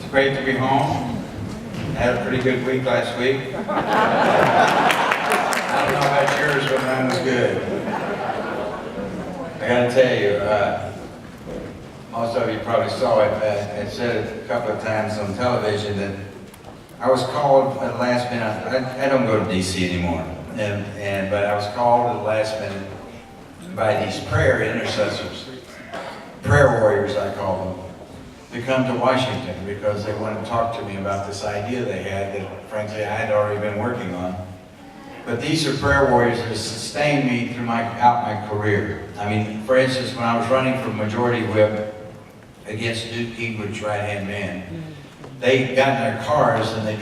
It's great to be home. Had a pretty good week last week. I don't know about yours, but mine was good. I gotta tell you, most of you probably saw it. I said it a couple of times on television that I was called at the last minute. I don't go to DC anymore, but I was called at the last minute by these prayer intercessors, prayer warriors I call them, to come to Washington because they wanted to talk to me about this idea they had that frankly I had already been working on. But these are prayer warriors that have sustained me throughout my career. I mean, for instance, when I was running for Majority Whip against Newt Gingrich's right-hand man, they got in their cars and they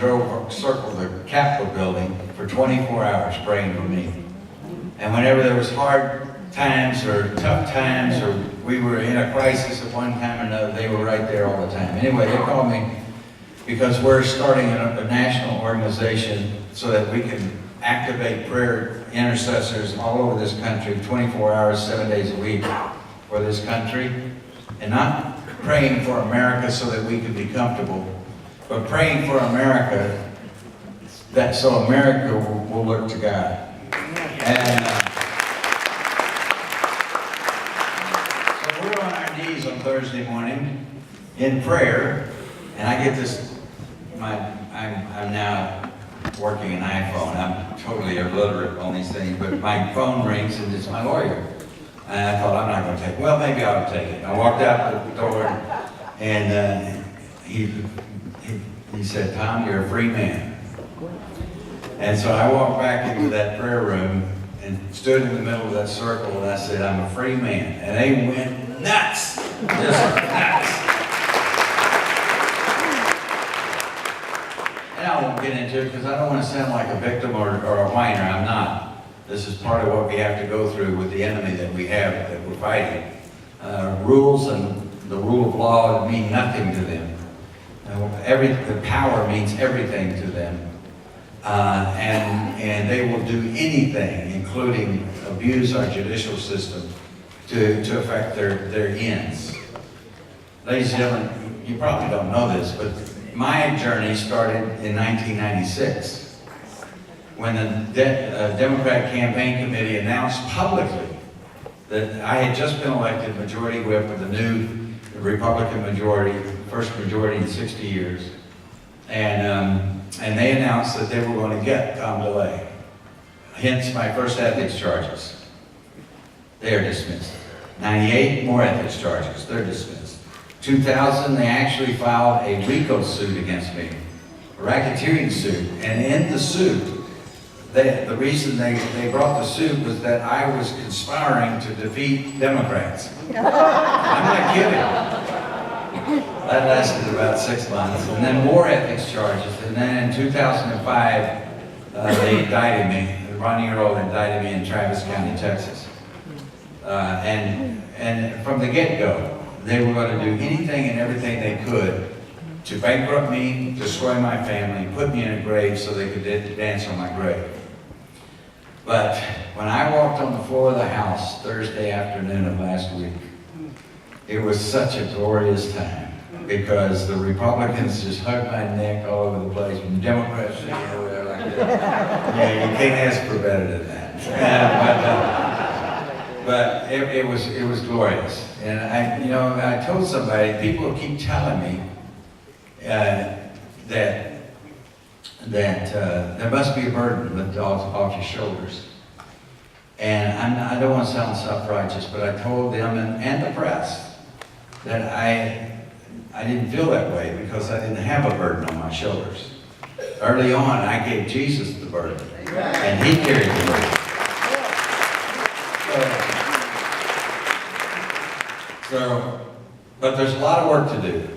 circled the Capitol building for 24 hours praying for me. And whenever there was hard times or tough times or we were in a crisis at one time or another, they were right there all the time. Anyway, they called me because we're starting a national organization so that we can activate prayer intercessors all over this country, 24 hours, 7 days a week for this country, and not praying for America so that we can be comfortable, but praying for America so America will look to God. And so we're on our knees on Thursday morning in prayer, and I get this, I'm now working an iPhone. I'm totally illiterate on these things, but my phone rings and it's my lawyer. And I thought, I'm not going to take it. Well, maybe I'll take it. I walked out the door and he said, Tom, you're a free man. And so I walked back into that prayer room and stood in the middle of that circle and I said, I'm a free man. And they went nuts, just nuts. And I won't get into it because I don't want to sound like a victim or a whiner. I'm not. This is part of what we have to go through with the enemy that we have, that we're fighting. Rules and the rule of law mean nothing to them. The power means everything to them. And they will do anything, including abuse our judicial system to affect their ends. Ladies and gentlemen, you probably don't know this, but my journey started in 1996 when the Democratic Campaign Committee announced publicly that I had just been elected Majority Whip of the new Republican majority, first majority in 60 years. And they announced that they were going to get Tom DeLay. Hence my first ethics charges. They are dismissed. 98 more ethics charges, they're dismissed. 2000, they actually filed a RICO suit against me, a racketeering suit. And in the suit, the reason they brought the suit was that I was conspiring to defeat Democrats. I'm not kidding. That lasted about 6 months. And then more ethics charges. And then in 2005, they indicted me. Ronnie Earl indicted me in Travis County, Texas. And from the get-go, they were going to do anything and everything they could to bankrupt me, destroy my family, put me in a grave so they could dance on my grave. But when I walked on the floor of the House Thursday afternoon of last week, it was such a glorious time because the Republicans just hugged my neck all over the place, and the Democrats sitting over there like that. Yeah, you can't ask for better than that. But it was glorious. And I told somebody, people keep telling me that there must be a burden lifted off your shoulders. And I don't want to sound self-righteous, but I told them and the press that I didn't feel that way because I didn't have a burden on my shoulders. Early on, I gave Jesus the burden, and He carried the burden. But there's a lot of work to do.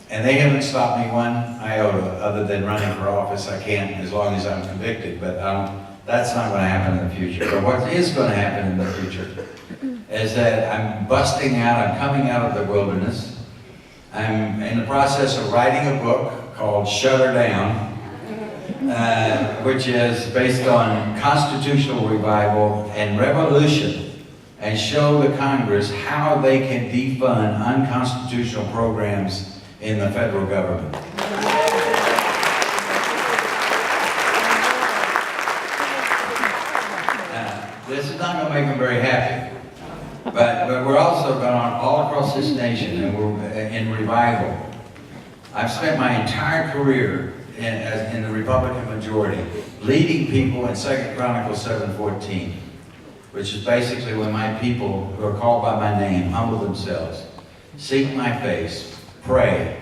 And they haven't stopped me one iota other than running for office. I can't as long as I'm convicted, but that's not going to happen in the future. But what is going to happen in the future is that I'm busting out, I'm coming out of the wilderness. I'm in the process of writing a book called Shut Her Down, which is based on constitutional revival and revolution, and show the Congress how they can defund unconstitutional programs in the federal government. This is not going to make them very happy, but we're also going on all across this nation, and we're in revival. I've spent my entire career in the Republican majority, leading people in 2 Chronicles 7:14, which is basically when my people who are called by my name humble themselves, seek my face, pray,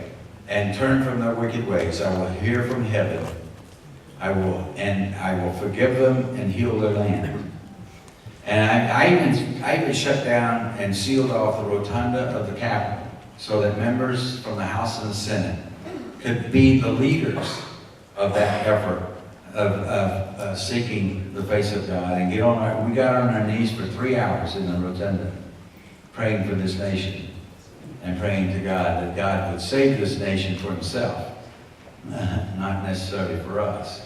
and turn from their wicked ways. I will hear from heaven. I will forgive them and heal their land. And I even shut down and sealed off the rotunda of the Capitol so that members from the House and the Senate could be the leaders of that effort of seeking the face of God. And we got on our knees for 3 hours in the rotunda, praying for this nation and praying to God that God would save this nation for himself, not necessarily for us.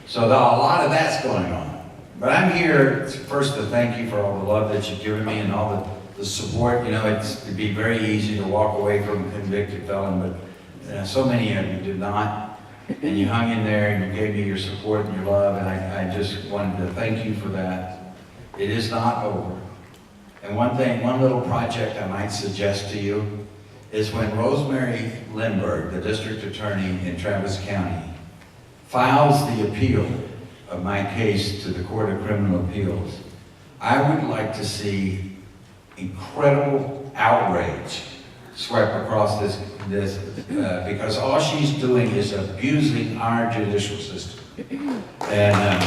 So a lot of that's going on. But I'm here first to thank you for all the love that you've given me and all the support. You know, it'd be very easy to walk away from a convicted felon, but so many of you did not. And you hung in there and you gave me your support and your love, and I just wanted to thank you for that. It is not over. And one little project I might suggest to you is when Rosemary Lindbergh, the district attorney in Travis County, files the appeal of my case to the Court of Criminal Appeals, I would like to see incredible outrage swept across this because all she's doing is abusing our judicial system. And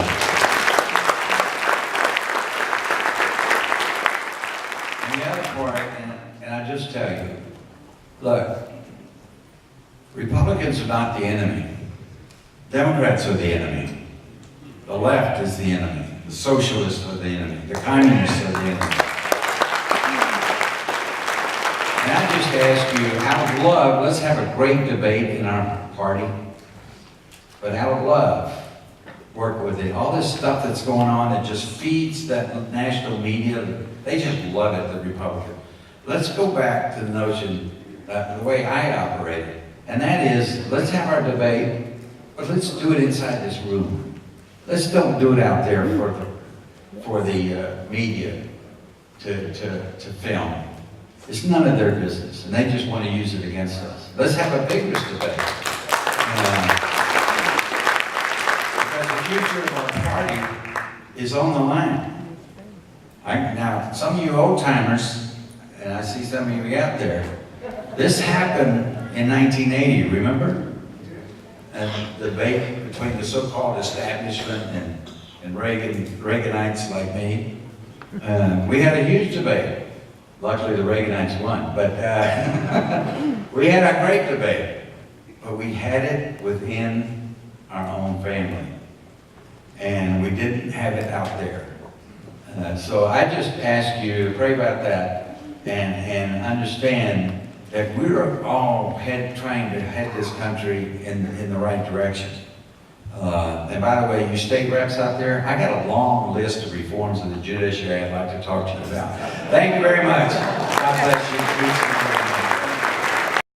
the other part, and I just tell you, look, Republicans are not the enemy. Democrats are the enemy. The left is the enemy. The socialists are the enemy. The communists are the enemy. And I just ask you, out of love, let's have a great debate in our party. But out of love, work with it. All this stuff that's going on that just feeds that national media, they just love it, the Republicans. Let's go back to the notion, the way I operated. And that is, let's have our debate, but let's do it inside this room. Let's don't do it out there for the media to film. It's none of their business, and they just want to use it against us. Let's have a vigorous debate. Because the future of our party is on the line. Now, some of you old-timers, and I see some of you out there, this happened in 1980, remember? And the debate between the so-called establishment and Reaganites like me. We had a huge debate. Luckily, the Reaganites won, but we had a great debate. But we had it within our own family, and we didn't have it out there. So I just ask you to pray about that and understand that we're all trying to head this country in the right direction. And by the way, you state reps out there, I got a long list of reforms of the judiciary I'd like to talk to you about. Thank you very much. God bless you.